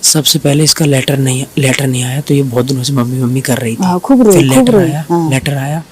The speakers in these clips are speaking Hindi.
सबसे पहले इसका लेटर नहीं आया, तो ये बहुत दिनों से मम्मी मम्मी कर रही थी। खूब रोई, फिर खूब लेटर रोई। आया, हाँ। लेटर आया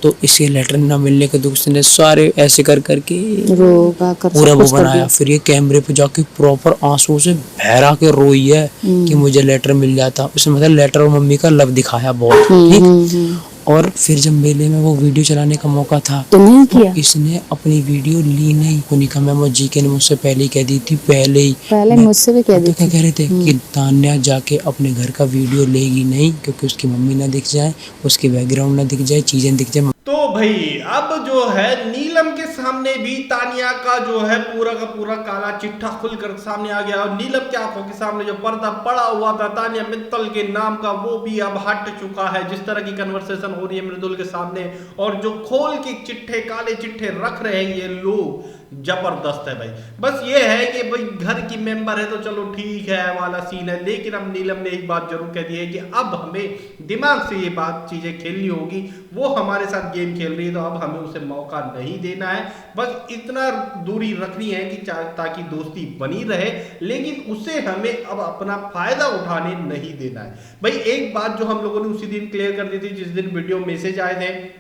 तो इसे लेटर ना मिलने के दुख से ने सारे ऐसे कर करके रोगा कर पूरा सब वो कुछ कर बनाया। दिया। फिर ये कैमरे पे जाके प्रॉपर आंसू से बहरा के रोई है कि मुझे लेटर मिल जाता। उसने मतलब लेटर और मम्मी का लव दिखाया बहुत, ठीक। और फिर जब मेले में वो वीडियो चलाने का मौका था तो नहीं तो किया। इसने अपनी वीडियो ली नहीं। कोनिका मैम और जीके ने मुझसे पहले ही कह दी थी, पहले ही। पहले मैं मुझसे भी कह दी तो क्या थी। कह रहे थे कि तान्या जाके अपने घर का वीडियो लेगी नहीं, क्योंकि उसकी मम्मी ना दिख जाए, उसकी बैकग्राउंड ना दिख जाए, चीजें दिख जाए। तो भाई अब जो है नीलम के सामने भी तानिया का जो है पूरा का पूरा काला चिट्ठा खुलकर सामने आ गया। और नीलम के आंखों के सामने जो पर्दा पड़ा हुआ था तानिया मित्तल के नाम का, वो भी अब हट चुका है। जिस तरह की कन्वर्सेशन हो रही है मृदुल के सामने, और जो खोल के चिट्ठे काले चिट्ठे रख रहे हैं ये लोग, जबरदस्त है भाई। बस ये है कि भाई घर की मेंबर है तो चलो ठीक है वाला सीन है। लेकिन अब नीलम ने एक बात जरूर कह दी है कि अब हमें दिमाग से ये बात चीजें खेलनी होगी। वो हमारे साथ गेम खेल रही है तो अब हमें उसे मौका नहीं देना है। बस इतना दूरी रखनी है कि ताकि दोस्ती बनी रहे, लेकिन उसे हमें अब अपना फायदा उठाने नहीं देना है। भाई एक बात जो हम लोगों ने उसी दिन क्लियर कर दी थी, जिस दिन वीडियो मैसेज आए थे,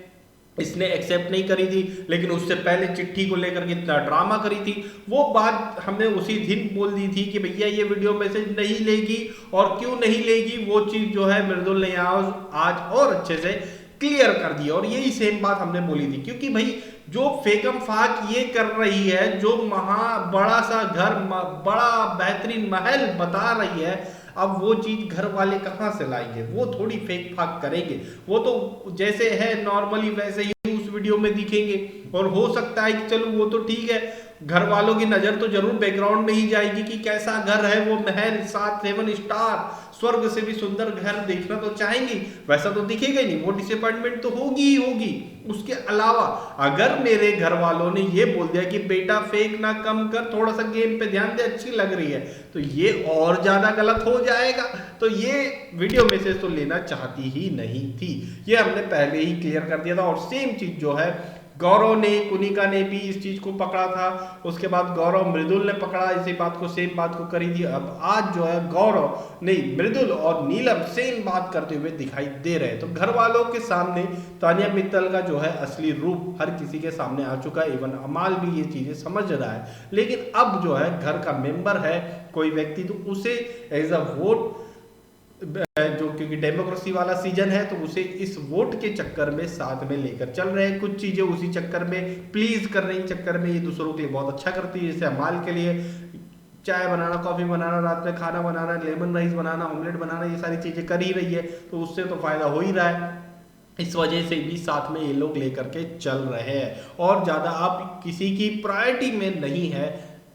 इसने एक्सेप्ट नहीं करी थी, लेकिन उससे पहले चिट्ठी को लेकर के इतना ड्रामा करी थी। वो बात हमने उसी दिन बोल दी थी कि भैया ये वीडियो मैसेज नहीं लेगी, और क्यों नहीं लेगी वो चीज जो है मृदुल ने आज और अच्छे से क्लियर कर दी। और यही सेम बात हमने बोली थी, क्योंकि भाई जो फेकम फाक ये कर रही है, जो बड़ा सा घर, बड़ा बेहतरीन महल बता रही है, अब वो चीज घर वाले कहां से लाएंगे? वो थोड़ी फेक फाक करेंगे। वो तो जैसे है नॉर्मली वैसे ही उस वीडियो में दिखेंगे। और हो सकता है कि चलो वो तो ठीक है, घर वालों की नजर तो जरूर बैकग्राउंड में ही जाएगी कि कैसा घर है वो, महल 7 स्टार स्वर्ग से भी सुंदर घर देखना तो चाहेंगी, वैसा तो दिखेगा ही नहीं। वो डिसअपॉइंटमेंट तो होगी ही होगी। उसके अलावा अगर मेरे घर वालों ने ये बोल दिया कि बेटा फेक ना कम कर, थोड़ा सा गेम पे ध्यान दे, अच्छी लग रही है, तो ये और ज्यादा गलत हो जाएगा। तो ये वीडियो मैसेज तो लेना चाहती ही नहीं थी, ये हमने पहले ही क्लियर कर दिया था। और सेम चीज जो है गौरव ने, कुनिका ने भी इस चीज को पकड़ा था। उसके बाद गौरव मृदुल ने पकड़ा इसी बात को, सेम बात को करी थी। अब आज जो है गौरव नहीं, मृदुल और नीलम सेम बात करते हुए दिखाई दे रहे हैं। तो घर वालों के सामने तानिया मित्तल का जो है असली रूप हर किसी के सामने आ चुका है। इवन अमाल भी ये चीजें समझ रहा है। लेकिन अब जो है घर का मेंबर है कोई व्यक्ति, तो उसे एज अ वोट, जो क्योंकि डेमोक्रेसी वाला सीजन है, तो उसे इस वोट के चक्कर में साथ में लेकर चल रहे हैं। कुछ चीजें उसी चक्कर में प्लीज करने के चक्कर में ये दूसरों के लिए बहुत अच्छा करती है। जैसे अमाल के लिए चाय बनाना, कॉफी बनाना, रात में खाना बनाना, लेमन राइस बनाना, ऑमलेट बनाना, ये सारी चीजें कर ही रही है, तो उससे तो फायदा हो ही रहा है। इस वजह से भी साथ में ये लोग लेकर के चल रहे हैं। और ज्यादा आप किसी की प्रायोरिटी में नहीं है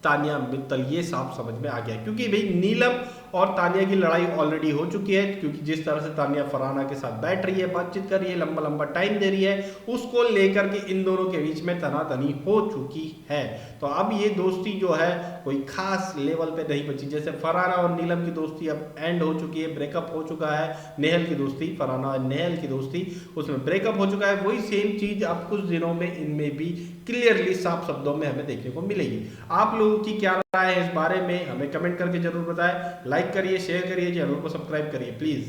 तानिया मित्तल, ये साफ समझ में आ गया। क्योंकि भाई नीलम और तानिया की लड़ाई ऑलरेडी हो चुकी है, क्योंकि जिस तरह से तानिया फरहाना के साथ बैठ रही है, बातचीत कर रही है, लंबा लंबा टाइम दे रही है, उसको लेकर के इन दोनों के बीच में तनातनी हो चुकी है। तो अब ये दोस्ती जो है कोई खास लेवल पे नहीं बची। जैसे फरहाना और नीलम की दोस्ती अब एंड हो चुकी है, ब्रेकअप हो चुका है। नेहल की दोस्ती, फरहाना और नेहल की दोस्ती, उसमें ब्रेकअप हो चुका है। वही सेम चीज अब कुछ दिनों में इनमें भी क्लियरली साफ शब्दों में हमें देखने को मिलेगी। आप लोगों की क्या राय है इस बारे में हमें कमेंट करके जरूर बताएं। लाइक करिए, शेयर करिए, चैनल को सब्सक्राइब करिए प्लीज।